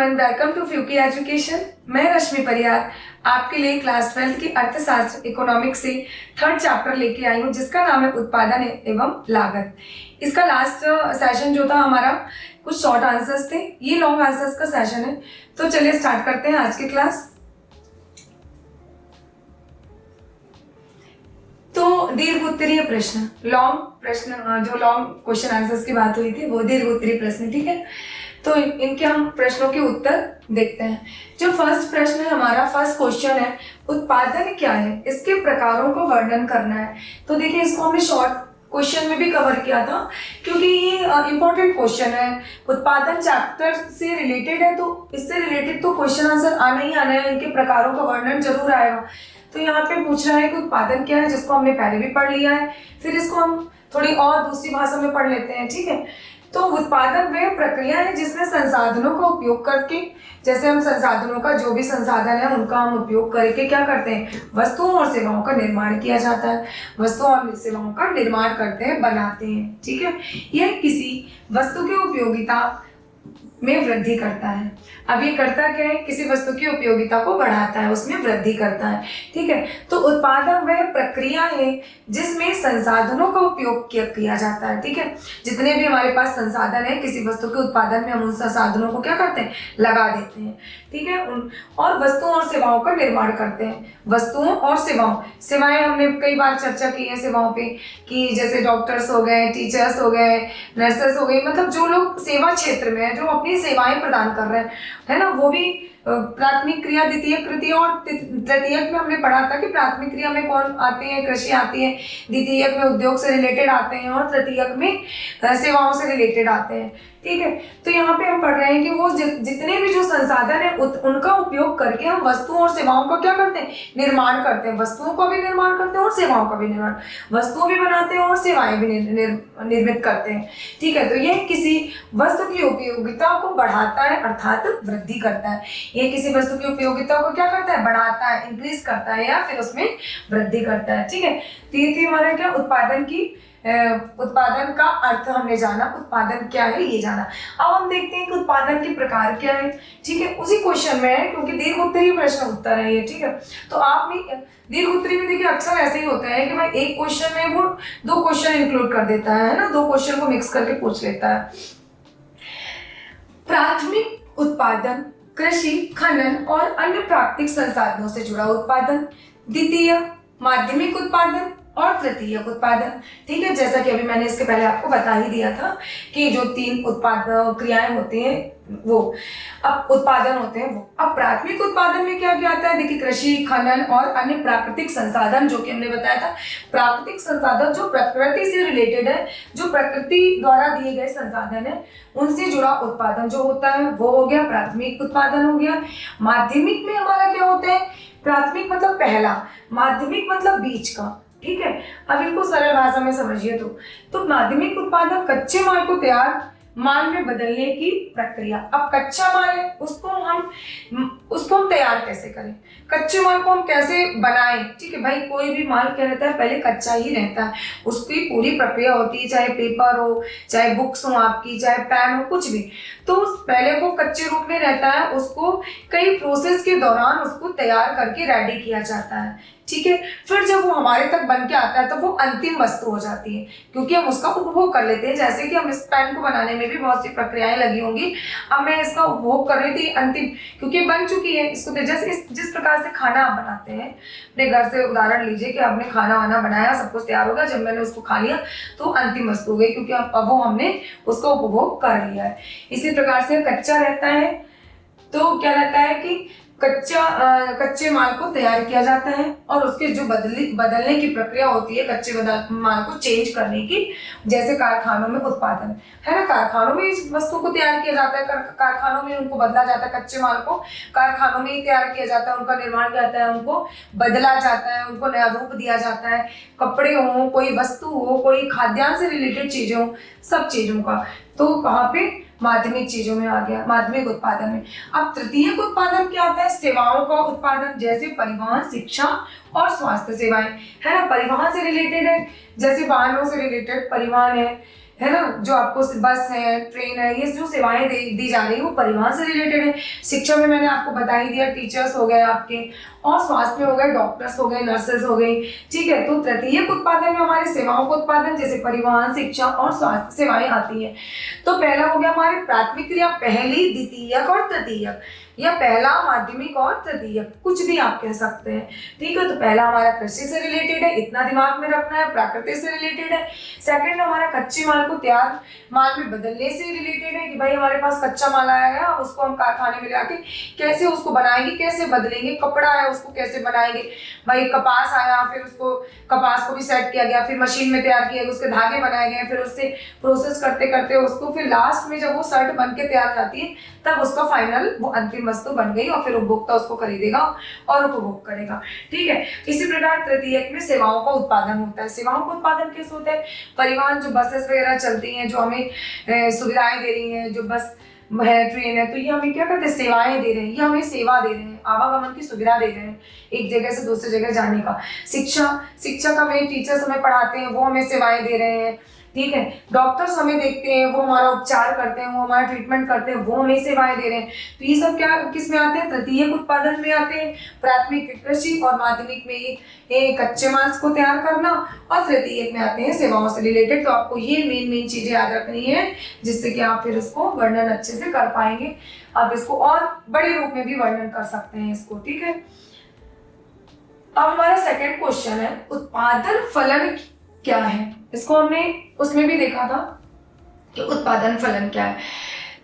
Everyone, welcome to Fuki education. मैं रश्मि परियार आपके लिए क्लास 12 की अर्थशास्त्र इकोनॉमिक्स से थर्ड चैप्टर लेके आई हूँ, जिसका नाम है उत्पादन एवं लागत। इसका लास्ट सेशन जो था हमारा, कुछ शॉर्ट आंसर्स थे, ये लॉन्ग आंसर्स का सेशन है। तो चलिए स्टार्ट करते हैं आज की क्लास। तो दीर्घ उत्तरीय प्रश्न, लॉन्ग प्रश्न, जो लॉन्ग क्वेश्चन आंसर्स की बात हुई थी वो दीर्घ उत्तरीय प्रश्न, ठीक है। तो इनके हम प्रश्नों के उत्तर देखते हैं। जो फर्स्ट प्रश्न है हमारा, फर्स्ट क्वेश्चन है, उत्पादन क्या है, इसके प्रकारों को वर्णन करना है। तो देखिए, इसको हमने शॉर्ट क्वेश्चन में भी कवर किया था, क्योंकि ये इंपॉर्टेंट क्वेश्चन है, उत्पादन चैप्टर से रिलेटेड है, तो इससे रिलेटेड तो क्वेश्चन आंसर आना ही आना है, इनके प्रकारों का वर्णन जरूर आएगा। तो यहाँ पे पूछ रहा है कि उत्पादन क्या है, जिसको हमने पहले भी पढ़ लिया है, फिर इसको हम थोड़ी और दूसरी भाषा में पढ़ लेते हैं, ठीक है। तो उत्पादन वह प्रक्रिया है जिसमें संसाधनों का उपयोग करके, जैसे हम संसाधनों का, जो भी संसाधन है उनका हम उपयोग करके क्या करते हैं, वस्तुओं और सेवाओं का निर्माण किया जाता है। वस्तुओं और सेवाओं का निर्माण करते हैं, बनाते हैं, ठीक है। यह किसी वस्तु की उपयोगिता में वृद्धि करता है। अब ये करता क्या है, किसी वस्तु की उपयोगिता को बढ़ाता है, उसमें वृद्धि करता है, ठीक है। तो उत्पादन वह प्रक्रिया है जिसमें संसाधनों का उपयोग किया जाता है, ठीक है। जितने भी हमारे पास संसाधन है, किसी वस्तु के उत्पादन में हम उन संसाधनों को क्या करते हैं, लगा देते हैं, ठीक है। और वस्तुओं और सेवाओं का निर्माण करते हैं। वस्तुओं और सेवाएं हमने कई बार चर्चा की है सेवाओं पे, कि जैसे डॉक्टर्स हो गए, टीचर्स हो गए, नर्सेस हो गई, मतलब जो लोग सेवा क्षेत्र में है, जो अपनी सेवाएं प्रदान कर रहे हैं, है ना, वो भी प्राथमिक क्रिया, द्वितीयक क्रिया और तृतीयक में हमने पढ़ा था कि प्राथमिक क्रिया में कौन आते हैं, कृषि आती है, द्वितीयक में उद्योग से रिलेटेड आते हैं, और तृतीयक में सेवाओं से रिलेटेड आते हैं, ठीक है। तो यहाँ पे हम पढ़ रहे हैं कि वो जितने भी जो संसाधन है उनका उपयोग करके हम वस्तुओं और सेवाओं का क्या करते हैं, निर्माण करते हैं। वस्तुओं का भी निर्माण करते हैं और सेवाओं का भी निर्माण, वस्तुओं भी बनाते हैं और सेवाएं भी निर्मित करते हैं, ठीक है। तो यह किसी वस्तु की उपयोगिता को बढ़ाता है, अर्थात वृद्धि करता है। ये किसी वस्तु की उपयोगिता को क्या करता है, बढ़ाता है, इंक्रीज करता है, या फिर उसमें वृद्धि करता है, ठीक है। तो ये थी हमारा क्या, उत्पादन का अर्थ हमने जाना, उत्पादन क्या है ये जाना। अब हम देखते हैं कि उत्पादन के प्रकार क्या है, ठीक है। उसी क्वेश्चन में है, क्योंकि दीर्घ उत्तरीय प्रश्न उत्तर है ये, ठीक है। तो आपने दीर्घ उत्तरीय में देखिए अक्सर ऐसे ही होता है कि भाई एक क्वेश्चन में वो दो क्वेश्चन इंक्लूड कर देता है ना, दो क्वेश्चन को मिक्स करके पूछ लेता है। प्राथमिक उत्पादन कृषि, खनन और अन्य प्राकृतिक संसाधनों से जुड़ा उत्पादन, द्वितीय माध्यमिक उत्पादन और तृतीयक उत्पादन, ठीक है। जैसा कि अभी मैंने इसके पहले आपको बता ही दिया था कि जो तीन क्रियाएं होती हैं वो अब उत्पादन होते हैं वो। अब प्राथमिक उत्पादन में क्या क्या आता है, देखिए कृषि, खनन और अन्य प्राकृतिक संसाधन, जो कि हमने बताया था, प्राकृतिक संसाधन जो प्रकृति से रिलेटेड है, जो प्रकृति द्वारा दिए गए संसाधन है, उनसे जुड़ा उत्पादन जो होता है वो हो गया, प्राथमिक उत्पादन हो गया। माध्यमिक में हमारा क्या होता है, प्राथमिक मतलब पहला, माध्यमिक मतलब बीच का, ठीक है। अब इनको सरल भाषा में समझिए तो माध्यमिक उत्पादन कच्चे माल को तैयार माल में बदलने की प्रक्रिया। अब कच्चा माल है, उसको हम तैयार कैसे करें, कच्चे माल को हम कैसे बनाएं, ठीक है। भाई कोई भी माल क्या रहता है, पहले कच्चा ही रहता है, उसकी पूरी प्रक्रिया होती है, चाहे पेपर हो, चाहे बुक्स हो आपकी, चाहे पेन हो, कुछ भी, तो पहले वो कच्चे रूप में रहता है, उसको कई प्रोसेस के दौरान उसको तैयार करके रेडी किया जाता है, ठीक है। फिर जब वो हमारे तक बन के आता है तो वो अंतिम वस्तु हो जाती है, क्योंकि हम उसका उपभोग कर लेते हैं। जैसे कि हम इस पेन को बनाने में भी बहुत सी प्रक्रियाएं लगी होंगी, अब मैं इसका उपभोग कर रही थी अंतिम, क्योंकि बन चुकी है। इसको जैसे जिस प्रकार से खाना आप बनाते हैं अपने घर से, उदाहरण लीजिए कि आपने खाना वाना बनाया, सब कुछ तैयार हो गया, जब मैंने उसको खा लिया तो अंतिम वस्तु हो गई, क्योंकि अब वो हमने उसका उपभोग कर लिया है। इसी प्रकार से कच्चा रहता है, तो क्या रहता है कि कच्चे माल को तैयार किया जाता है, और उसके जो बदलने की प्रक्रिया होती है, कच्चे माल को चेंज करने की, जैसे कारखानों में उत्पादन है ना, कारखानों में इस वस्तु को तैयार किया जाता है, कारखानों में उनको बदला जाता है, कच्चे माल को कारखानों में ही तैयार किया जाता है, उनका निर्माण किया जाता है, उनको बदला जाता है, उनको नया रूप दिया जाता है। कपड़े हो, कोई वस्तु हो, कोई खाद्यान्न से रिलेटेड चीजें हो, सब चीजों का, तो कहाँ पे, माध्यमिक चीजों में आ गया, माध्यमिक उत्पादन में। अब तृतीयक उत्पादन क्या होता है, सेवाओं का उत्पादन, जैसे परिवहन, शिक्षा और स्वास्थ्य सेवाएं, है ना, परिवहन से रिलेटेड है, जैसे वाहनों से रिलेटेड परिवहन है, है ना, जो आपको बस है, ट्रेन है, ये जो सेवाएं दी जा रही है वो परिवहन से रिलेटेड है। शिक्षा में मैंने आपको बता ही दिया, टीचर्स हो गए आपके, और स्वास्थ्य में हो गए, डॉक्टर्स हो गए, नर्सेज हो गई। ठीक है, तो तृतीयक उत्पादन में हमारे सेवाओं का उत्पादन जैसे परिवहन, शिक्षा और स्वास्थ्य सेवाएं आती है। तो पहला हो गया हमारे प्राथमिक क्रिया, पहली, द्वितीयक और तृतीयक, या पहला, माध्यमिक और तृतीयक, कुछ भी आप कह सकते हैं। ठीक है, तो पहला हमारा कृषि से रिलेटेड है, इतना दिमाग में रखना है, प्रकृति से रिलेटेड है। सेकंड हमारा कच्चे माल को तैयार माल में बदलने से रिलेटेड है, कि भाई हमारे पास कच्चा माल आया है, उसको हम कारखाने में लाके कैसे उसको बनाएंगे, कैसे बदलेंगे। कपड़ा आया, उसको कैसे बनाएंगे, भाई कपास आया, फिर उसको कपास को भी सेट किया गया, फिर मशीन में तैयार किया गया, उसके धागे बनाए गए, फिर उससे प्रोसेस करते करते उसको फिर लास्ट में जब वो शर्ट बन के तैयार जाती है तब उसका फाइनल वो अंतिम वस्तु बन गई, और फिर उपभोक्ता उसको खरीदेगा और उपभोग करेगा। ठीक है, इसी प्रकार तृतीयक में सेवाओं का उत्पादन होता है। सेवाओं का उत्पादन कैसे होता है? परिवहन, जो बसेस वगैरह चलती हैं, जो हमें सुविधाएं दे रही हैं, जो बस है, ट्रेन है, तो ये हमें क्या करते हैं? सेवाएं दे रहे हैं, ये हमें सेवा दे रहे हैं, आवागमन की सुविधा दे रहे हैं, एक जगह से दूसरी जगह जाने का। शिक्षा का हमें टीचर्स हमें पढ़ाते हैं, वो हमें सेवाएं दे रहे हैं। ठीक है, डॉक्टर्स हमें देखते हैं, वो हमारा उपचार करते हैं, वो हमारा ट्रीटमेंट करते हैं, वो हमें सेवाएं दे रहे हैं। तो ये सब क्या किस में आते हैं? तृतीयक उत्पादन में आते हैं। प्राथमिक कृषि और माध्यमिक में ये कच्चे माल को तैयार करना, और तृतीयक में आते हैं सेवाओं से रिलेटेड। तो आपको ये मेन चीजें याद रखनी है, जिससे कि आप फिर इसको वर्णन अच्छे से कर पाएंगे। आप इसको और बड़े रूप में भी वर्णन कर सकते हैं इसको। ठीक है, अब हमारा सेकंड क्वेश्चन है, उत्पादन फलन क्या है? इसको हमने उसमें भी देखा था कि उत्पादन फलन क्या है।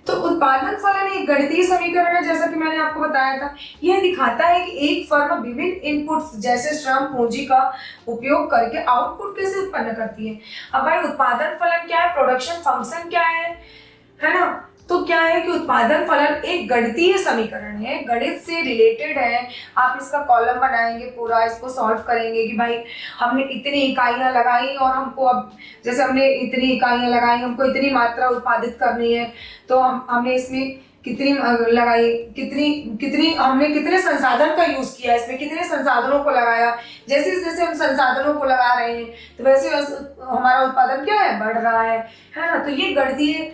तो उत्पादन फलन एक गणितीय समीकरण है, जैसा कि मैंने आपको बताया था। यह दिखाता है कि एक फर्म विभिन्न इनपुट्स जैसे श्रम, पूंजी का उपयोग करके आउटपुट कैसे उत्पन्न करती है। अब भाई उत्पादन फलन क्या है, प्रोडक्शन फंक्शन क्या है ना? तो क्या है कि उत्पादन फलन एक गणितीय समीकरण है, गणित से रिलेटेड है। आप इसका कॉलम बनाएंगे, पूरा इसको सॉल्व करेंगे कि भाई हमने इतनी इकाइयां लगाई और हमको अब जैसे हमने इतनी इकाइयां लगाई, हमको इतनी मात्रा उत्पादित करनी है, तो हमने इसमें कितनी लगाई, कितनी हमने कितने संसाधन का यूज किया, इसमें कितने संसाधनों को लगाया। जैसे जैसे हम संसाधनों को लगा रहे हैं तो वैसे हमारा उत्पादन क्या है, बढ़ रहा है ना। तो ये गणितीय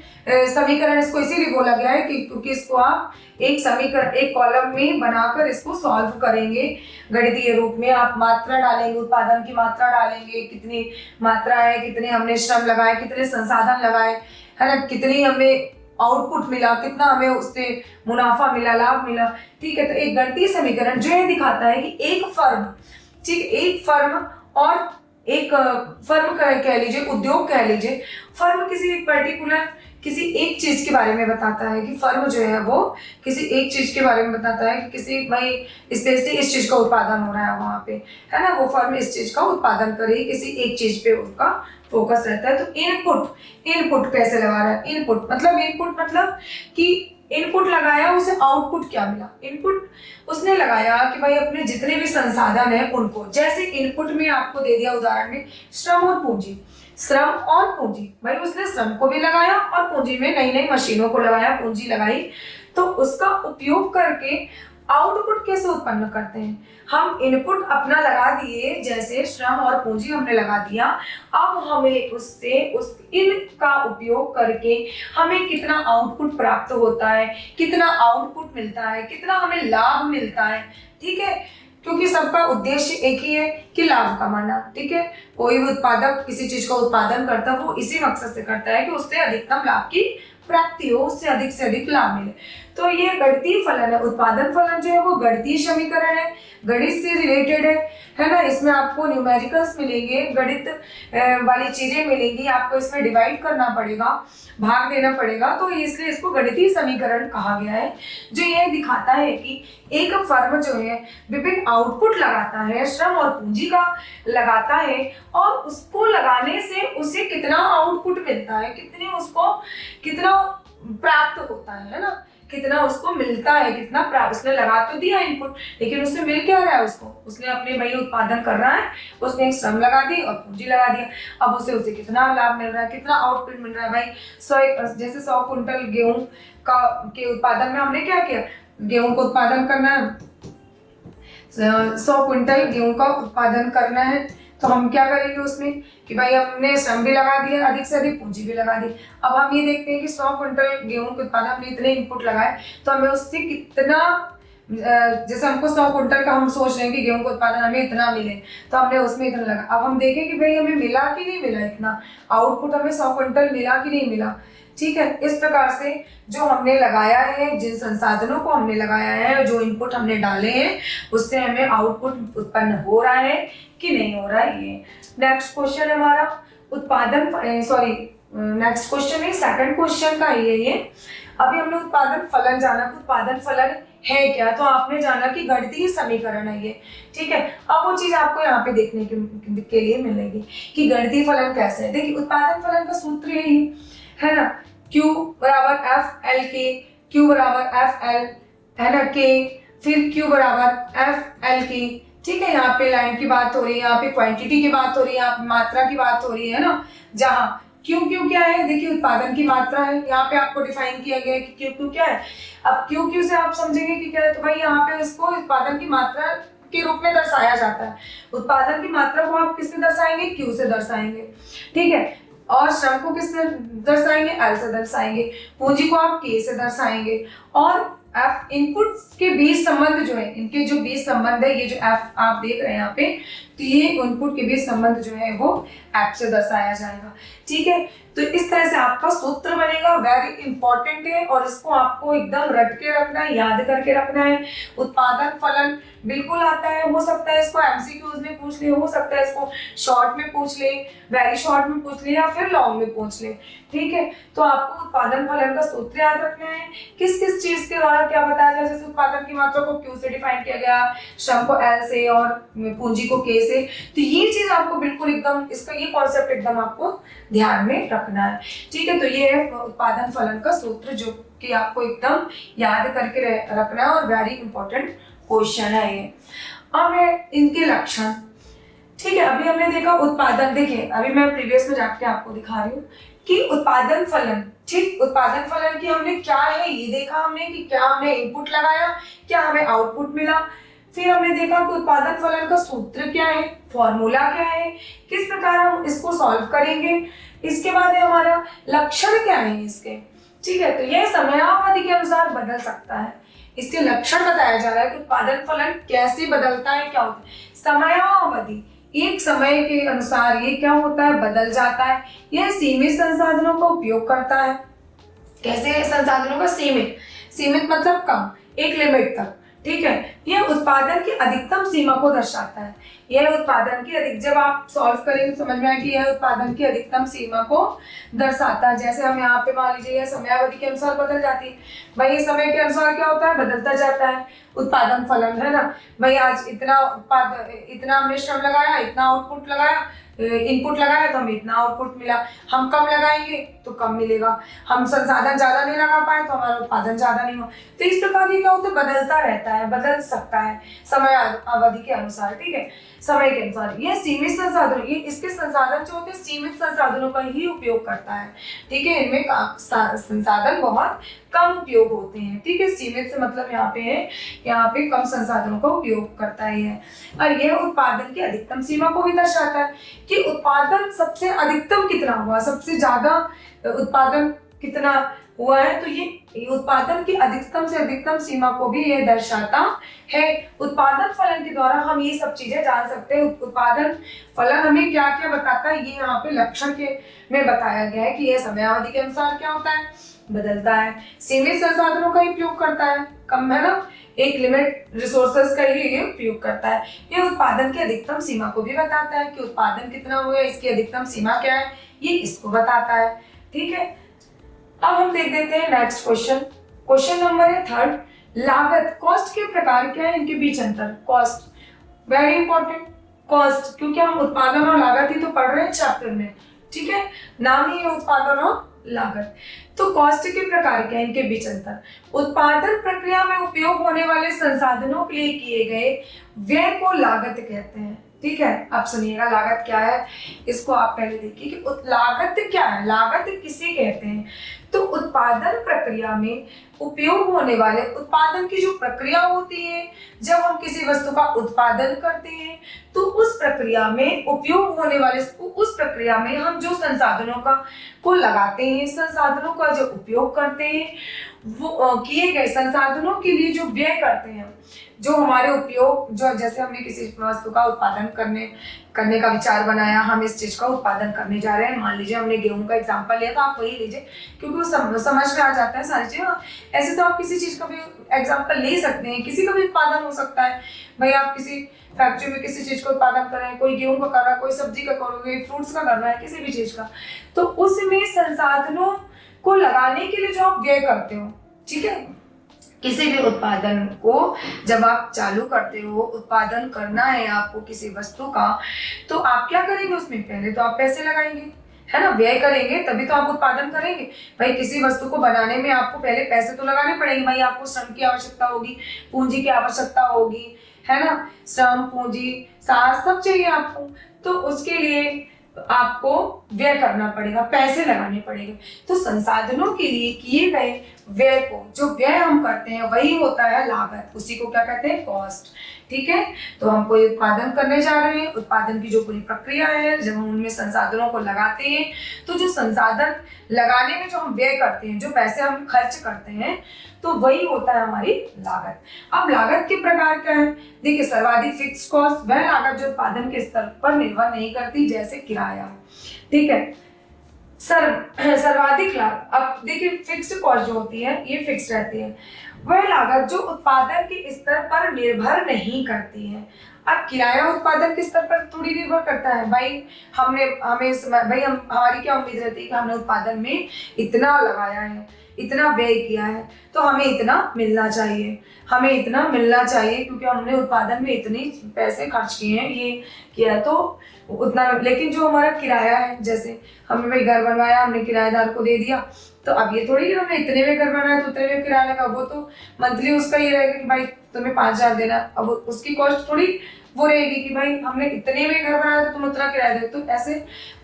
समीकरण इसको इसीलिए बोला गया है कि क्योंकि इसको आप एक समीकरण, एक कॉलम में बनाकर इसको सॉल्व करेंगे गणितीय रूप में। आप मात्रा डालेंगे, उत्पादन की मात्रा डालेंगे, कितनी मात्रा है, कितने हमने श्रम लगाए, कितने संसाधन लगाए, है ना, कितनी हमें आउटपुट मिला, कितना हमें उससे मुनाफा मिला, लाभ मिला। ठीक है, तो एक गणितीय समीकरण जो ये दिखाता है कि एक फर्म, ठीक, एक फर्म और एक फर्म कह लीजिए, उद्योग कह लीजिए, फर्म किसी एक पर्टिकुलर किसी एक चीज के बारे में बताता है कि फर्म जो है वो किसी एक चीज के बारे में बताता है कि किसी भाई स्पेशली इस चीज का उत्पादन हो रहा है वहां पे, है ना, वो फर्म इस चीज का उत्पादन करे, किसी एक चीज पे उसका फोकस रहता है। तो इनपुट कैसे लगा रहा है? इनपुट मतलब कि इनपुट लगाया, उसे आउटपुट क्या मिला। इनपुट उसने लगाया कि भाई अपने जितने भी संसाधन है उनको, जैसे इनपुट में आपको दे दिया उदाहरण में श्रम और पूंजी, श्रम और पूंजी, भाई उसने श्रम को भी लगाया और पूंजी में नई नई मशीनों को लगाया, पूंजी लगाई, तो उसका उपयोग करके आउटपुट कैसे उत्पन्न करते हैं। हम इनपुट अपना लगा दिए, जैसे श्रम और पूंजी हमने लगा दिया, अब हमें उससे उस इनका उपयोग करके हमें कितना आउटपुट प्राप्त होता है, कितना आउटपुट मिलता है, कितना हमें लाभ मिलता है। ठीक है, क्योंकि सबका उद्देश्य एक ही है कि लाभ कमाना। ठीक है, कोई भी उत्पादक किसी चीज का उत्पादन करता है वो इसी मकसद से करता है कि उससे अधिकतम लाभ की प्राप्ति हो, उससे अधिक लाभ मिले। तो ये गणितीय फलन है। उत्पादन फलन जो है वो गणितीय समीकरण है, गणित से रिलेटेड है ना। इसमें आपको न्यूमेरिकल्स मिलेंगे, गणित वाली चीजें मिलेंगी, आपको इसमें डिवाइड करना पड़ेगा, भाग देना पड़ेगा, तो इसलिए इसको गणितीय समीकरण कहा गया है, जो ये दिखाता है कि एक फर्म जो है विभिन्न आउटपुट लगाता है, श्रम और पूंजी का लगाता है, और उसको लगाने से उसे कितना आउटपुट मिलता है, कितना प्राप्त होता है ना, कितना उसको मिलता है, कितना प्राप्त। उसने लगा तो दिया इनपुट, लेकिन उससे मिल क्या रहा है उसको, उसने अपने भाई उत्पादन कर रहा है, उसने एक श्रम लगा दी और पूंजी लगा दिया, अब उसे कितना लाभ मिल रहा है, कितना आउटपुट मिल रहा है। भाई जैसे 100 कुंटल गेहूं के उत्पादन में हमने क्या किया, गेहूं को उत्पादन करना है, 100 क्विंटल गेहूं का उत्पादन करना है, तो हम क्या करेंगे उसमें कि भाई हमने श्रम भी लगा दिया, अधिक से अधिक पूंजी भी लगा दी। अब हम ये देखते हैं कि 100 क्विंटल गेहूं के उत्पादन हमने इतने इनपुट लगाए, तो हमें उससे कितना, जैसे हमको 100 क्विंटल का हम सोच रहे हैं कि गेहूं का उत्पादन हमें इतना मिले, तो हमने उसमें इतना लगा। अब हम देखें कि भाई हमें मिला कि नहीं मिला, इतना आउटपुट हमें 100 क्विंटल मिला कि नहीं मिला। ठीक है, इस प्रकार से जो हमने लगाया है, जिन संसाधनों को हमने लगाया है, जो इनपुट हमने डाले हैं, उससे हमें आउटपुट उत्पन्न हो रहा है कि नहीं हो रहा है। ये नेक्स्ट क्वेश्चन है हमारा उत्पादन, सॉरी नेक्स्ट क्वेश्चन है, सेकंड क्वेश्चन का ये। अभी हमने उत्पादन फलन जाना, उत्पादन फलन है क्या, तो आपने जाना कि गणितीय समीकरण है ये। ठीक है, अब वो चीज आपको यहाँ पे देखने के लिए मिलेगी कि गणितीय फलन कैसे है। देखिए उत्पादन फलन का सूत्र यही है ना, Q बराबर एफ एल के, Q बराबर एफ एल है ना के, फिर Q बराबर एफ एल के। ठीक है, यहाँ पे लाइन की बात हो रही है, यहाँ पे क्वांटिटी की बात हो रही है, यहाँ पे मात्रा की बात हो रही है ना। जहाँ Q क्या है, देखिए उत्पादन की मात्रा है, यहाँ पे आपको डिफाइन किया गया है कि Q क्या है। अब Q से आप समझेंगे कि क्या है, तो भाई यहाँ पे इसको उत्पादन की मात्रा के रूप में दर्शाया जाता है। उत्पादन की मात्रा को आप किससे दर्शाएंगे, Q से दर्शाएंगे। ठीक है, और श्रम को किससे दर्शाएंगे, L से दर्शाएंगे। पूंजी को आप K से दर्शाएंगे। और F इनपुट के बीच संबंध जो है, इनके जो बीच संबंध है, ये जो F आप देख रहे हैं यहाँ पे, तो ये इनपुट के बीच संबंध जो है वो F से दर्शाया जाएगा। ठीक है, तो इस तरह से आपका सूत्र बनेगा, वेरी इंपॉर्टेंट है और इसको आपको एकदम रट के रखना है, याद करके रखना है। उत्पादन फलन बिल्कुल आता है, हो सकता है इसको एमसीक्यूज में पूछ ले, हो सकता है इसको शॉर्ट में पूछ ले, वेरी शॉर्ट में पूछ ले, या फिर लॉन्ग में पूछ ले। ठीक है, तो आपको उत्पादन फलन का सूत्र याद रखना है, किस किस चीज के द्वारा क्या बताया जाए। जैसे उत्पादन की मात्रा को Q से डिफाइन किया गया, श्रम को L से और पूंजी को K से। तो ये चीज आपको बिल्कुल एकदम, इसका ये कॉन्सेप्ट एकदम आपको ध्यान में रखना है। ठीक है, तो ये है उत्पादन फलन का सूत्र, जो कि आपको एकदम याद करके रखना है और वेरी इंपॉर्टेंट क्वेश्चन है ये। अब है इनके लक्षण। ठीक है, अभी हमने देखा उत्पादन, देखिए अभी मैं प्रीवियस में जाके आपको दिखा रही हूँ कि उत्पादन फलन, ठीक, उत्पादन फलन की हमने क्या है ये देखा हमने कि क्या हमने इनपुट लगाया, क्या हमें आउटपुट मिला। फिर हमने देखा कि उत्पादन फलन का सूत्र क्या है, फॉर्मूला क्या है, किस प्रकार हम इसको सॉल्व करेंगे। इसके बाद है हमारा लक्षण क्या है इसके। ठीक है, तो यह समयावधि के अनुसार बदल सकता है, इसके लक्षण बताया जा रहा है कि उत्पादन फलन कैसे बदलता है, क्या होता है। समयावधि, एक समय के अनुसार ये क्या होता है, बदल जाता है। यह सीमित संसाधनों का उपयोग करता है। कैसे संसाधनों का, सीमित, सीमित मतलब कम, एक लिमिट तक। ठीक है, यह उत्पादन की अधिकतम सीमा को दर्शाता है। यह उत्पादन की अधिक, जब आप सॉल्व करेंगे समझ में आएगा कि यह उत्पादन की अधिकतम सीमा को दर्शाता है। जैसे हम यहाँ पे मान लीजिए यह समयावधि के अनुसार बदल जाती है, भाई ये समय के अनुसार क्या होता है, बदलता जाता है उत्पादन फलन, है ना। भाई आज इतना इतना हमने श्रम लगाया, इतना आउटपुट लगाया, इनपुट लगाया तो हमें इतना आउटपुट मिला। हम कम लगाएंगे तो कम मिलेगा, हम संसाधन ज्यादा नहीं लगा पाए तो हमारा उत्पादन ज्यादा नहीं हुआ। तो इस प्रकार ये क्या होता है, बदलता रहता है, बदल सकता है समय अवधि के अनुसार। ठीक है, समय के अनुसार। ये सीमित संसाधन, ये इसके संसाधन जो होते हैं सीमित संसाधनों का ही उपयोग करता है। ठीक है, इनमें संसाधन बहुत कम उपयोग होते हैं। ठीक है, सीमित से मतलब यहाँ पे है, यहाँ पे कम संसाधनों का उपयोग करता है। और यह उत्पादन की अधिकतम सीमा को भी दर्शाता है कि उत्पादन सबसे अधिकतम कितना हुआ, सबसे ज्यादा उत्पादन कितना हुआ है। तो ये उत्पादन की अधिकतम से अधिकतम सीमा को भी ये दर्शाता है। उत्पादन फलन के द्वारा हम ये सब चीजें जान सकते हैं। उत्पादन फलन हमें क्या क्या बताता है, ये यहाँ पे लक्षण के में बताया गया है कि यह समयावधि के अनुसार क्या होता है, बदलता है। सीमित संसाधनों का उपयोग करता है, कम है ना, एक लिमिट रिसोर्सेज का ही ये उपयोग करता है। ये उत्पादन की अधिकतम सीमा को भी बताता है कि उत्पादन कितना हुआ, इसकी अधिकतम सीमा क्या है, ये इसको बताता है। ठीक है, अब हम देख देते हैं नेक्स्ट क्वेश्चन। क्वेश्चन नंबर है थर्ड, लागत, कॉस्ट के प्रकार क्या है, इनके बीच अंतर। कॉस्ट वेरी इंपॉर्टेंट, कॉस्ट, क्योंकि हम उत्पादन और लागत ही तो पढ़ रहे हैं चैप्टर में। ठीक है, नाम ही है उत्पादन और लागत। तो कॉस्ट के प्रकार क्या है, इनके बीच अंतर। उत्पादन प्रक्रिया में उपयोग होने वाले संसाधनों के लिए किए गए व्यय को लागत कहते हैं। ठीक है, अब सुनिएगा लागत क्या है, इसको आप पहले देखिए कि लागत क्या है, लागत किसे कहते हैं। तो उत्पादन प्रक्रिया में उपयोग होने वाले उत्पादन की जो प्रक्रिया होती है, जब हम किसी वस्तु का उत्पादन करते हैं तो उस प्रक्रिया में उपयोग होने वाले उस प्रक्रिया में हम जो संसाधनों को लगाते हैं, संसाधनों का जो उपयोग करते हैं, वो किए गए संसाधनों के लिए जो व्यय करते हैं, जो हमारे उपयोग, जो जैसे हमने किसी वस्तु का उत्पादन करने का विचार बनाया, हम इस चीज का उत्पादन करने जा रहे हैं, मान लीजिए हमने गेहूं का एग्जांपल लिया, तो आप वही लीजिए क्योंकि वो समझ में आ जाता है सारी चीजें। ऐसे तो आप किसी चीज का भी एग्जांपल ले सकते हैं, किसी का भी उत्पादन हो सकता है। भाई आप किसी फैक्ट्री में किसी चीज का उत्पादन कर रहे हैं, कोई गेहूं का कर रहा है, कोई सब्जी का करोगे, फ्रूट्स का कर रहा है, किसी भी चीज का, तो उसमें संसाधनों को लगाने के लिए जो आप व्यय करते हो, ठीक है, किसी भी उत्पादन को जब आप चालू करते हो, उत्पादन करना है आपको किसी वस्तु का, तो आप क्या करेंगे, उसमें पहले तो आप पैसे लगाएंगे, है ना, व्यय करेंगे तभी तो आप उत्पादन करेंगे। भाई किसी वस्तु को बनाने में आपको पहले पैसे तो लगाने पड़ेंगे, भाई आपको श्रम की आवश्यकता होगी, पूंजी की आवश्यकता होगी, है ना, श्रम, पूंजी, साथ सब चाहिए आपको, तो उसके लिए आपको व्यय करना पड़ेगा, पैसे लगाने पड़ेंगे। तो संसाधनों के लिए किए गए व्यय को, जो व्यय हम करते हैं वही होता है लागत, उसी को क्या कहते हैं, कॉस्ट, ठीक है। तो हम कोई उत्पादन करने जा रहे हैं, उत्पादन की जो पूरी प्रक्रिया है, जब हम उनमें संसाधनों को लगाते हैं, तो जो संसाधन लगाने में जो हम व्यय करते हैं, जो पैसे हम खर्च करते हैं, तो वही होता है हमारी लागत। अब लागत के प्रकार क्या है, देखिए, सर्वाधिक फिक्स कॉस्ट वह लागत जो उत्पादन के स्तर पर निर्भर नहीं करती, जैसे किराया, ठीक है। सर्वाधिक लागत, अब देखिए फिक्स्ड कॉस्ट जो होती है ये फिक्स रहती है, वह लागत जो उत्पादन के स्तर पर निर्भर नहीं करती है। अब किराया उत्पादन के स्तर पर थोड़ी निर्भर करता है, भाई हमारी क्या उम्मीद रहती है कि हमने उत्पादन में इतना लगाया है, इतना व्यय किया है, तो हमें इतना मिलना चाहिए, हमें इतना मिलना चाहिए क्योंकि हमने उत्पादन में इतने पैसे खर्च किए हैं, ये किया तो उतना। लेकिन जो हमारा किराया है, जैसे हमने भाई घर बनवाया, हमने किराएदार को दे दिया, तो अब ये थोड़ी कि हमने इतने में घर बनाया तो उतने में किराया लगा, वो तो मंथली उसका ये रहेगा कि भाई तुम्हें 5,000 देना, अब उसकी कॉस्ट थोड़ी वो रहेगी कि भाई हमने इतने में घर बनाया तो तुम उतना किराया दे। तो ऐसे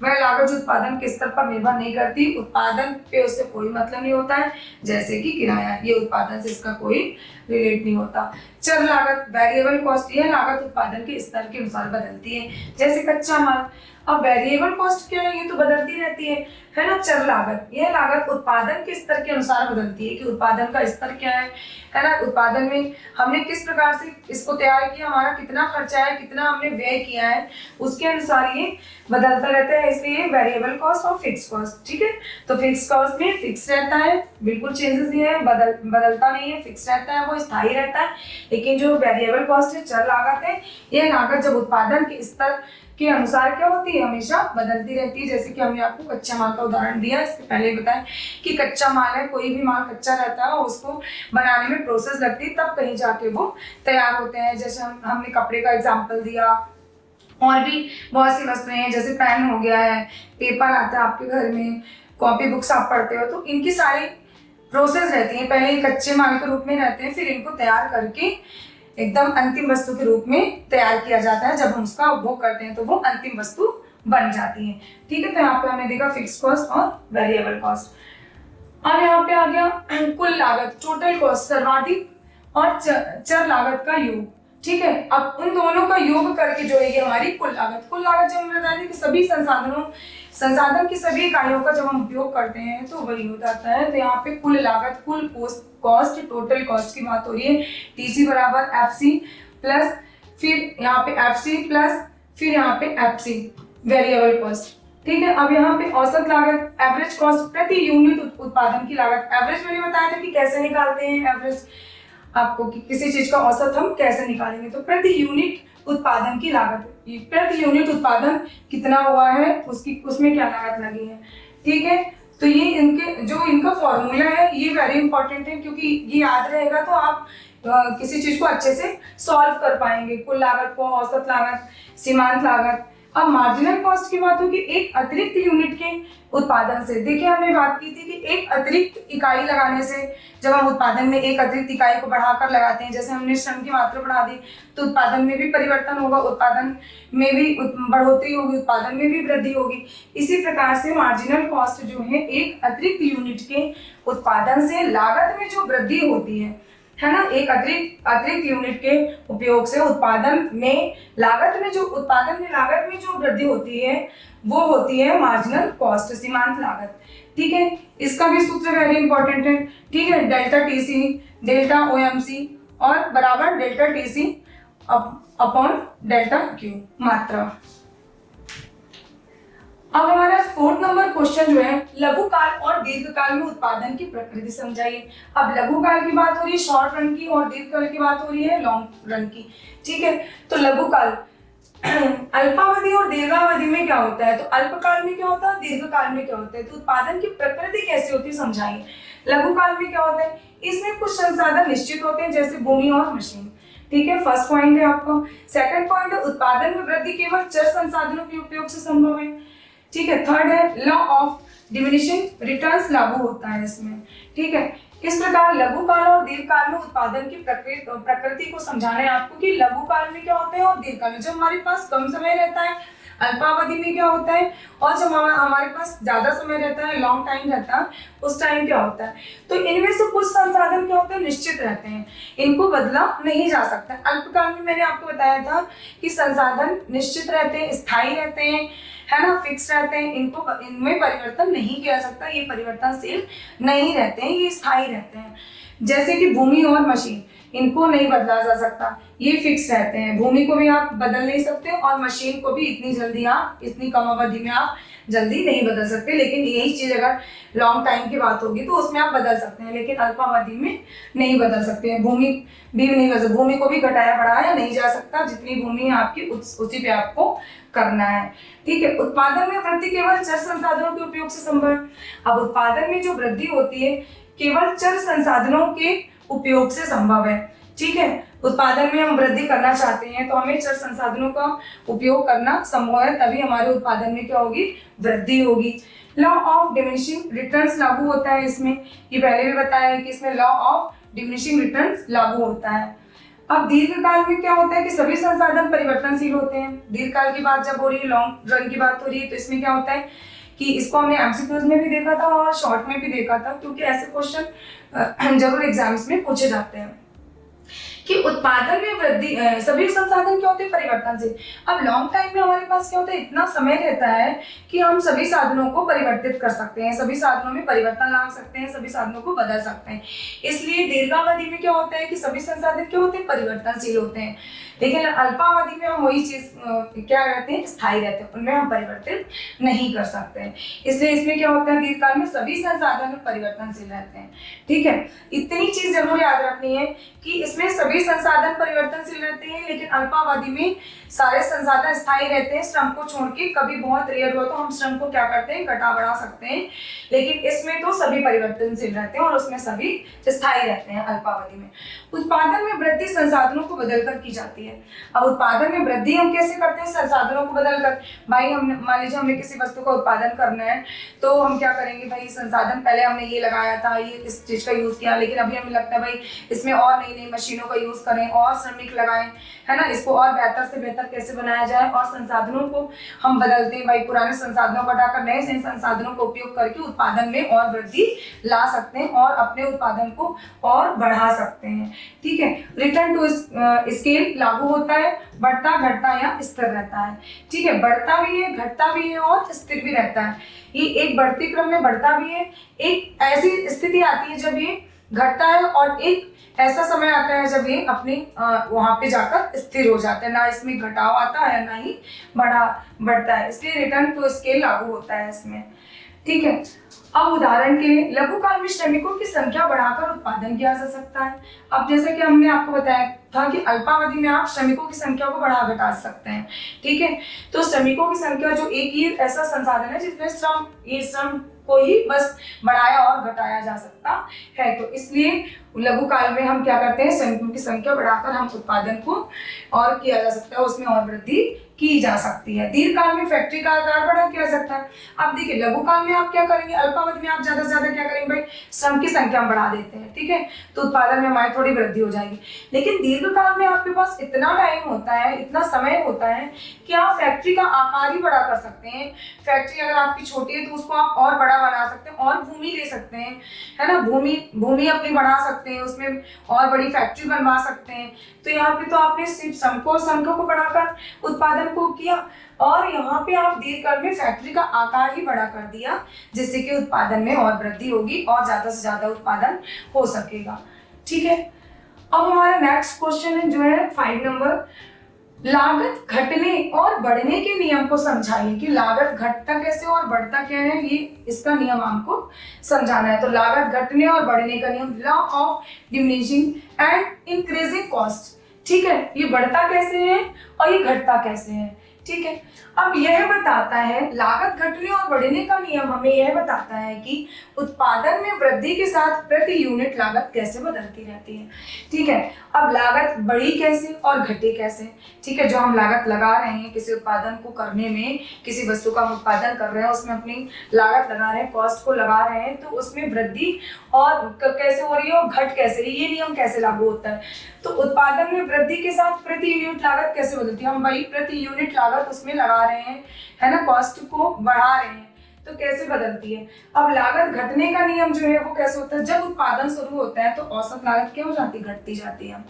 वह लागत जो उत्पादन के स्तर पर निर्भर नहीं करती, उत्पादन पे उससे कोई मतलब नहीं होता है, जैसे कि किराया, ये उत्पादन से इसका कोई रिलेट नहीं होता। चर लागत, वेरिएबल कॉस्ट, यह लागत उत्पादन के स्तर के अनुसार बदलती है, जैसे कच्चा माल। अब वेरिएबल कॉस्ट क्या है, ये तो बदलती रहती है ना। चर लागत, यह लागत उत्पादन के स्तर के अनुसार बदलती है कि उत्पादन का स्तर क्या है ना, उत्पादन में हमने किस प्रकार से इसको तैयार किया, हमारा कितना खर्चा है, कितना हमने व्यय किया है, उसके अनुसार ये बदलता रहता है, इसलिए वेरिएबल कॉस्ट और फिक्स कॉस्ट, ठीक है। तो फिक्स कॉस्ट में फिक्स रहता है, बिल्कुल चेंजेस नहीं है, बदलता नहीं है, फिक्स रहता है, वो स्थायी रहता है। लेकिन जो वेरिएबल कॉस्ट है, चर लागत है, यह लागत जब उत्पादन के स्तर के अनुसार क्या होती है, हमेशा बदलती रहती है। जैसे कि हमने आपको कच्चा माल का उदाहरण दिया, इसके पहले बताया कि कच्चा माल है, कोई भी माल कच्चा रहता है, उसको बनाने में प्रोसेस लगती है, तब कहीं जाके वो तैयार होते हैं। जैसे हमने कपड़े का एग्जाम्पल दिया, और भी बहुत सी वस्तुएं हैं, जैसे पेन हो गया है, पेपर आता है आपके घर में, कॉपी बुक्स आप पढ़ते हो, तो इनकी सारी प्रोसेस रहती है, पहले कच्चे माल के रूप में रहते हैं, फिर इनको तैयार करके एकदम अंतिम वस्तु के रूप में तैयार किया जाता है। जब हम उसका उपभोग करते हैं तो वो अंतिम वस्तु बन जाती है, ठीक है। तो यहाँ पे हमने देखा फिक्स कॉस्ट और वेरिएबल कॉस्ट। और यहाँ पे आ गया कुल लागत, टोटल कॉस्ट, सर्वाधिक और चर लागत का योग, ठीक है। अब उन दोनों का योग करके जो है हमारी कुल लागत। कुल लागत जब हम बताते हैं कि सभी संसाधन की सभी इकाइयों का जब हम उपयोग करते हैं तो वही हो जाता है। तो यहाँ पे कुल लागत, कुल कॉस्ट, टोटल कॉस्ट की बात हो रही है। टीसी बराबर एफसी प्लस, फिर यहाँ पे एफसी प्लस, फिर यहाँ पे एफसी वेरिएबल कॉस्ट, ठीक है। अब यहाँ पे औसत लागत, एवरेज कॉस्ट, प्रति यूनिट उत्पादन की लागत। एवरेज मैंने बताया था कि कैसे निकालते हैं एवरेज, आपको कि किसी चीज का औसत हम कैसे निकालेंगे, तो प्रति यूनिट उत्पादन की लागत, प्रति यूनिट उत्पादन कितना हुआ है उसमें क्या लागत लगी है, ठीक है। तो ये इनका फॉर्मूला है, ये वेरी इंपॉर्टेंट है, क्योंकि ये याद रहेगा तो आप किसी चीज को अच्छे से सॉल्व कर पाएंगे। कुल लागत को औसत लागत, सीमांत लागत अब मार्जिनल कॉस्ट की बात होगी एक अतिरिक्त यूनिट के उत्पादन से। देखिए हमने बात की थी कि एक अतिरिक्त इकाई लगाने से, जब हम उत्पादन में एक अतिरिक्त इकाई को बढ़ाकर लगाते हैं, जैसे हमने श्रम की मात्रा बढ़ा दी तो उत्पादन में भी परिवर्तन होगा, उत्पादन में भी बढ़ोतरी होगी, उत्पादन में भी वृद्धि होगी। इसी प्रकार से मार्जिनल कॉस्ट जो है एक अतिरिक्त यूनिट के उत्पादन से लागत में जो वृद्धि होती है ना, एक अतिरिक्त यूनिट के उपयोग से उत्पादन में लागत में जो वृद्धि होती है वो होती है मार्जिनल कॉस्ट, सीमांत लागत। ठीक है, इसका भी सूत्र वेरी इंपॉर्टेंट है। ठीक है, डेल्टा टीसी डेल्टा ओएमसी और बराबर delta TC upon delta Q मात्रा। अब हमारा 4th नंबर क्वेश्चन जो है, लघु काल और दीर्घकाल में उत्पादन की प्रकृति समझाइए। अब लघु काल की बात हो रही है शॉर्ट रन की और दीर्घकाल की बात हो रही है लॉन्ग रन की। ठीक है, तो लघु काल अल्पावधि और दीर्घावधि में क्या होता है, तो अल्पकाल में क्या होता है, दीर्घकाल में क्या होता है, तो उत्पादन की प्रकृति कैसी होती है समझाइए। लघु काल में क्या होता है, इसमें कुछ संसाधन निश्चित होते हैं जैसे भूमि और मशीन। ठीक है, फर्स्ट पॉइंट है आपको। सेकंड पॉइंट है उत्पादन में वृद्धि केवल चर संसाधनों के उपयोग से संभव है। ठीक है, थर्ड है लॉ ऑफ डिमिनिशिंग रिटर्न्स लागू होता है इसमें। ठीक है, इस प्रकार लघु काल और दीर्घकाल में उत्पादन की प्रकृति को समझाना है आपको कि लघु काल में क्या होता है और दीर्घकाल में, जब हमारे पास कम समय रहता है अल्पावधि में क्या होता है, और जब हमारे पास ज्यादा समय रहता है लॉन्ग टाइम रहता है उस टाइम क्या होता है। तो इनमें से कुछ संसाधन क्या होते हैं, निश्चित रहते हैं, इनको बदला नहीं जा सकता। अल्पकाल में मैंने आपको बताया था कि संसाधन निश्चित रहते हैं, स्थायी रहते हैं, है ना, फिक्स रहते हैं, इनमें परिवर्तन नहीं किया जा सकता, ये परिवर्तनशील नहीं रहते हैं, ये स्थायी रहते हैं। जैसे कि भूमि और मशीन, इनको नहीं बदला जा सकता, ये फिक्स रहते हैं। भूमि को भी आप बदल नहीं सकते और मशीन को भी इतनी कम अवधि में आप जल्दी नहीं बदल सकते। लेकिन यही चीज अगर लॉन्ग टाइम की बात होगी तो उसमें आप बदल सकते हैं, लेकिन अल्पावधि में नहीं बदल सकते हैं। भूमि भी नहीं बदल, भूमि को भी घटाया बढ़ाया नहीं जा सकता, जितनी भूमि है आपकी उसी पे आपको करना है। ठीक है, उत्पादन में वृद्धि केवल चर संसाधनों के उपयोग से संभव है। अब उत्पादन में जो वृद्धि होती है केवल चर संसाधनों के उपयोग से संभव है। ठीक है, उत्पादन में हम वृद्धि करना चाहते हैं तो हमें चर संसाधनों का उपयोग करना संभव है, तभी हमारे उत्पादन में क्या होगी, वृद्धि होगी। लॉ ऑफ डिमिनिशिंग रिटर्न्स लागू होता है इसमें, ये पहले भी बताया है कि इसमें लॉ ऑफ डिमिनिशिंग रिटर्न्स लागू होता है। अब दीर्घकाल में क्या होता है कि सभी संसाधन परिवर्तनशील होते हैं। दीर्घकाल की बात जब हो रही है, लॉन्ग रन की बात हो रही है, तो इसमें क्या होता है कि इसको हमने एमसीक्यूज में भी देखा था और शॉर्ट में भी देखा था, क्योंकि ऐसे क्वेश्चन जरूर एग्जाम्स में पूछे जाते हैं कि उत्पादन में वृद्धि सभी संसाधन क्या होते हैं, परिवर्तनशील। अब लॉन्ग टाइम में हमारे पास क्या होता है, इतना समय रहता है कि हम सभी साधनों को परिवर्तित कर सकते हैं, सभी साधनों में परिवर्तन ला सकते हैं, सभी साधनों को बदल सकते हैं। इसलिए दीर्घावधि में क्या होता है कि सभी संसाधन क्या होते हैं, परिवर्तनशील होते हैं। लेकिन अल्पावधि में हम वही चीज क्या रहते हैं, स्थायी रहते हैं, उनमें हम परिवर्तित नहीं कर सकते हैं। इसलिए इसमें क्या होता है, दीर्घकाल में सभी संसाधन परिवर्तनशील रहते हैं। ठीक है, इतनी चीज जरूर याद रखनी है कि इसमें सभी संसाधन परिवर्तनशील रहते हैं, लेकिन अल्पावधि में सारे संसाधन स्थायी रहते हैं। श्रम को छोड़ के कभी बहुत रेयर हो तो हम श्रम को क्या करते हैं, घटा बढ़ा सकते हैं, लेकिन इसमें तो सभी परिवर्तनशील रहते हैं और उसमें सभी स्थायी रहते हैं अल्पावधि में। उत्पादन में वृद्धि संसाधनों को बदलकर की जाती है। अब उत्पादन में वृद्धि हम कैसे करते हैं, संसाधनों को बदलकर। भाई हम मान लीजिए हमें किसी वस्तु का उत्पादन करना है तो हम क्या करेंगे, भाई संसाधन पहले हमने ये लगाया था, ये इस चीज का यूज किया, लेकिन अभी हमें लगता है भाई इसमें और नई नई मशीनों का यूज करें और श्रमिक लगाएं, है ना, इसको और बेहतर से बेहतर कैसे बनाया जाए, और संसाधनों को हम बदलते हैं। भाई पुराने संसाधनों को हटाकर नए संसाधनों का उपयोग करके उत्पादन में और वृद्धि ला सकते हैं और अपने उत्पादन को और बढ़ा सकते हैं। ठीक है, रिटर्न टू स्केल लागू होता है, बढ़ता घटता या स्थिर रहता है। ठीक है, बढ़ता भी है, घटता भी है और स्थिर भी रहता है। ये एक बढ़ती क्रम में बढ़ता भी है, एक ऐसी स्थिति आती है जब ये घटता है, और एक ऐसा समय आता है जब ये अपने वहां पे जाकर स्थिर हो जाता है, ना इसमें घटाव आता है ना ही बढ़ता है। इसलिए रिटर्न टू स्केल लागू होता है इसमें। ठीक है, अब उदाहरण के लिए लघु काल में श्रमिकों की संख्या बढ़ाकर उत्पादन किया जा सकता है। अब जैसे कि हमने आपको बताया था कि अल्पावधि में आप श्रमिकों की संख्या को बढ़ा घटा सकते हैं। ठीक है, तो श्रमिकों की संख्या जो एक ही ऐसा संसाधन है जिसमें श्रम को ही बस बढ़ाया और घटाया जा सकता है, तो इसलिए लघु काल में हम क्या करते हैं, श्रमिकों की संख्या बढ़ाकर हम उत्पादन को और किया जा सकता है, उसमें और वृद्धि की जा सकती है। दीर्घकाल में फैक्ट्री का आकार बढ़ा किया जा सकता है। अब देखिए लघु काल में आप क्या करेंगे, अल्पावधि में आप ज्यादा से ज्यादा क्या करेंगे भाई, श्रम की संख्या हम बढ़ा देते हैं, ठीक है, तो उत्पादन में हमारी थोड़ी वृद्धि हो जाएगी। लेकिन दीर्घकाल में आपके पास इतना टाइम होता है, इतना समय होता है कि आप फैक्ट्री का आकार ही बड़ा कर सकते हैं। फैक्ट्री अगर आपकी छोटी है तो उसको आप और बड़ा बना सकते हैं, और भूमि ले सकते हैं, है ना, भूमि अपनी बढ़ा सकते हैं, उसमें और बड़ी फैक्ट्री बनवा सकते हैं। तो यहाँ पे तो आपने सिर्फ संख्या को बढ़ाकर उत्पादन को किया, और यहाँ पे आप दीर्घकाल में फैक्ट्री का आकार ही बड़ा कर दिया, जिससे कि उत्पादन में और वृद्धि होगी और ज्यादा से ज्यादा उत्पादन हो सकेगा। ठीक है, अब हमारा नेक्स्ट क्वेश्चन है जो है 5 नंबर, लागत घटने और बढ़ने के नियम को समझाइए कि लागत घटता कैसे और बढ़ता क्या है, ये इसका नियम हमको समझाना है। तो लागत घटने और बढ़ने का नियम, law of diminishing and increasing cost, ठीक है, ये बढ़ता कैसे है और ये घटता कैसे है, ठीक है। अब यह बताता है, लागत घटने और बढ़ने का नियम हमें यह बताता है कि उत्पादन में वृद्धि के साथ प्रति यूनिट लागत कैसे बदलती रहती है, ठीक है। अब लागत बढ़ी कैसे और घटी कैसे, ठीक है, जो हम लागत लगा रहे हैं किसी उत्पादन को करने में, किसी वस्तु का हम उत्पादन कर रहे हैं उसमें अपनी लागत लगा रहे हैं, कॉस्ट को लगा रहे हैं, तो उसमें वृद्धि और कैसे हो रही है और घट कैसे रही है, ये नियम कैसे लागू होता है। तो उत्पादन में वृद्धि के साथ प्रति यूनिट लागत कैसे बदलती है, हम भाई प्रति यूनिट लागत उसमें लगा रहे हैं, है ना, कॉस्ट को बढ़ा रहे हैं, तो कैसे बदलती है। अब लागत घटने का नियम जो है वो कैसे होता है, जब उत्पादन शुरू होता है तो औसत लागत क्या हो जाती है, घटती जाती है।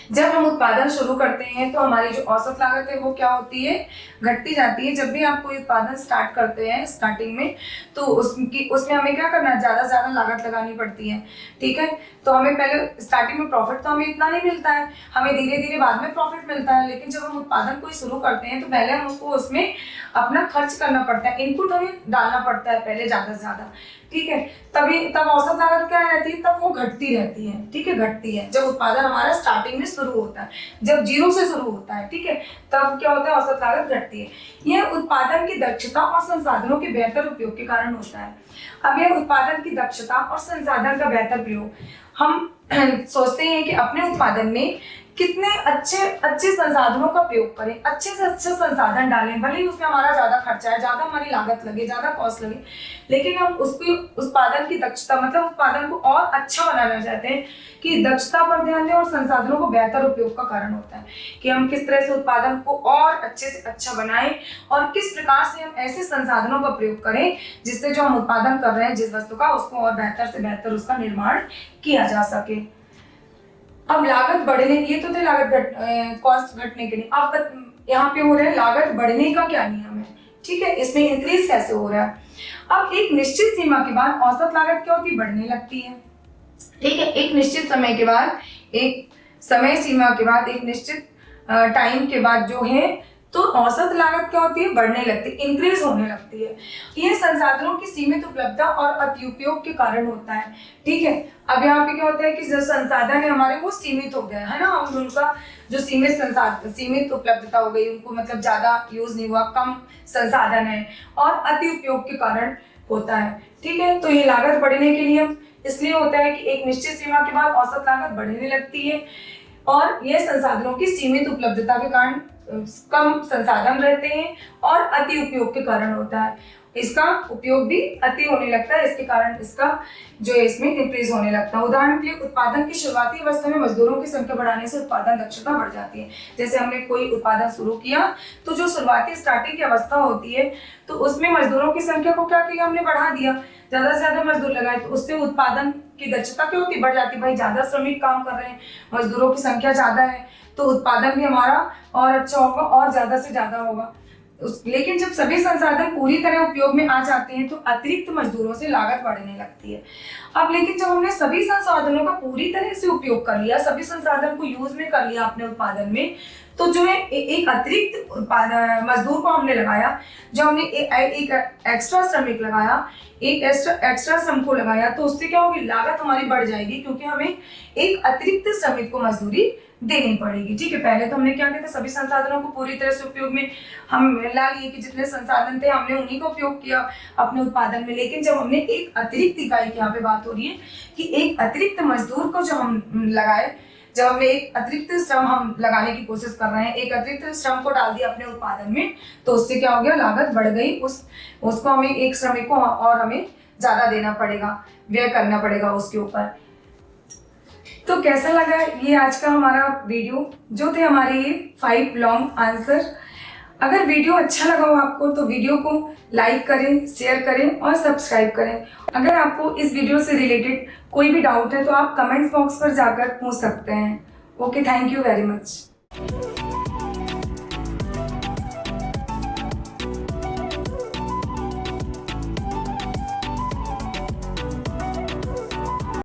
जब हम उत्पादन शुरू करते हैं तो हमारी जो औसत लागत है वो क्या होती है, घटती जाती है। जब भी आप कोई उत्पादन स्टार्ट करते हैं स्टार्टिंग में, तो उसमें हमें क्या करना है, ज्यादा से ज्यादा लागत लगानी पड़ती है, ठीक है। तो हमें पहले स्टार्टिंग में प्रॉफिट तो हमें इतना नहीं मिलता है, हमें धीरे धीरे बाद में प्रॉफिट मिलता है। लेकिन जब हम उत्पादन कोई शुरू करते हैं तो पहले हमको उसमें अपना खर्च करना पड़ता है, इनपुट हमें डालना पड़ता है पहले ज्यादा से ज्यादा, ठीक है। तब औसत लागत क्या रहती है, तब वो घटती रहती है, ठीक है, घटती है। जब उत्पादन हमारा स्टार्टिंग में शुरू होता है, जब जीरो से शुरू होता है, ठीक है, तब क्या होता है, औसत लागत घटती है। यह उत्पादन की दक्षता और संसाधनों के बेहतर उपयोग के कारण होता है। अब यह उत्पादन की दक्षता और संसाधन का बेहतर प्रयोग, हम सोचते हैं कि अपने उत्पादन में कितने अच्छे संसाधनों का प्रयोग करें, अच्छे से अच्छे संसाधन डालें, भले ही उसमें हमारा ज्यादा खर्चा है, ज्यादा हमारी लागत लगे, ज्यादा कॉस्ट लगे, लेकिन हम उसकी उत्पादन की दक्षता मतलब उत्पादन को और अच्छा बनाना चाहते हैं कि दक्षता पर ध्यान दें और संसाधनों को बेहतर उपयोग का कारण होता है कि हम किस तरह से उत्पादन को और अच्छे से अच्छा बनाएं और किस प्रकार से हम ऐसे संसाधनों का प्रयोग करें जिससे जो हम उत्पादन कर रहे हैं जिस वस्तु का, उसको और बेहतर से बेहतर उसका निर्माण किया जा सके। अब लागत बढ़ने, ये तो थे लागत कॉस्ट घटने के लिए। अब यहाँ पे हो रहा है लागत बढ़ने का क्या नियम है, ठीक है, इसमें इंक्रीज कैसे हो रहा है। अब एक निश्चित सीमा के बाद औसत लागत क्या होती है, बढ़ने लगती है, ठीक है। एक निश्चित समय के बाद, एक समय सीमा के बाद, एक निश्चित टाइम के बाद जो है तो औसत लागत क्या होती है, बढ़ने लगती है, इंक्रीज होने लगती है। यह संसाधनों की सीमित उपलब्धता और अति उपयोग के कारण होता है, ठीक है। अब यहाँ पे क्या होता है कि जो संसाधन है हमारे वो सीमित हो गए, है ना, और उनका जो सीमित उपलब्धता हो गई, उनको मतलब ज्यादा यूज नहीं हुआ, कम संसाधन है, और अति उपयोग के कारण होता है, ठीक है। तो ये लागत बढ़ने के नियम इसलिए होता है कि एक निश्चित सीमा के बाद औसत लागत बढ़ने लगती है, और यह संसाधनों की सीमित उपलब्धता के कारण कम संसाधन रहते हैं, और अति उपयोग के कारण होता है, इसका उपयोग भी अति होने लगता है, इसके कारण इसका जो है इसमें इंक्रीज होने लगता है। उदाहरण के लिए उत्पादन की शुरुआती अवस्था में मजदूरों की संख्या बढ़ाने से उत्पादन दक्षता बढ़ जाती है। जैसे हमने कोई उत्पादन शुरू किया तो जो शुरुआती स्टार्टिंग की अवस्था होती है तो उसमें मजदूरों की संख्या को क्या किया, हमने बढ़ा दिया, ज्यादा से ज्यादा मजदूर लगाए, तो उससे उत्पादन की दक्षता क्या होती, बढ़ जाती है। भाई ज्यादा श्रमिक काम कर रहे हैं, मजदूरों की संख्या ज्यादा है, तो उत्पादन भी हमारा और अच्छा होगा और ज्यादा से ज्यादा होगा। लेकिन जब सभी संसाधन पूरी तरह उपयोग में आ जाते हैं तो अतिरिक्त मजदूरों से लागत बढ़ने लगती है। अब लेकिन जब हमने सभी संसाधनों का पूरी तरह से उपयोग कर लिया, सभी संसाधन को यूज में कर लिया अपने उत्पादन में, तो जो है एक अतिरिक्त मजदूर को हमने लगाया, जो हमने एक एक्स्ट्रा श्रमिक लगाया, एक एक्स्ट्रा श्रम को लगाया, तो उससे क्या होगी, लागत हमारी बढ़ जाएगी, क्योंकि हमें एक अतिरिक्त श्रमिक को मजदूरी देनी पड़ेगी, ठीक है। पहले तो हमने क्या किया था, सभी संसाधनों को पूरी तरह से उपयोग में हम ला लिए कि जितने संसाधन थे हमने उन्हीं का उपयोग किया अपने उत्पादन में। लेकिन जब हमने एक अतिरिक्त इकाई की यहाँ पे बात हो रही है कि एक अतिरिक्त मजदूर को जो हम लगाए, जब हमने एक अतिरिक्त श्रम हम लगाने की कोशिश कर रहे हैं, एक अतिरिक्त श्रम को डाल दिया अपने उत्पादन में, तो उससे क्या हो गया, लागत बढ़ गई। उसको हमें एक श्रमिक को और हमें ज़्यादा देना पड़ेगा, व्यय करना पड़ेगा उसके ऊपर। तो कैसा लगा ये आज का हमारा वीडियो, जो थे हमारे ये 5 लॉन्ग आंसर। अगर वीडियो अच्छा लगा हो आपको तो वीडियो को लाइक करें, शेयर करें और सब्सक्राइब करें। अगर आपको इस वीडियो से रिलेटेड कोई भी डाउट है तो आप कमेंट्स बॉक्स पर जाकर पूछ सकते हैं। Okay, thank you very much.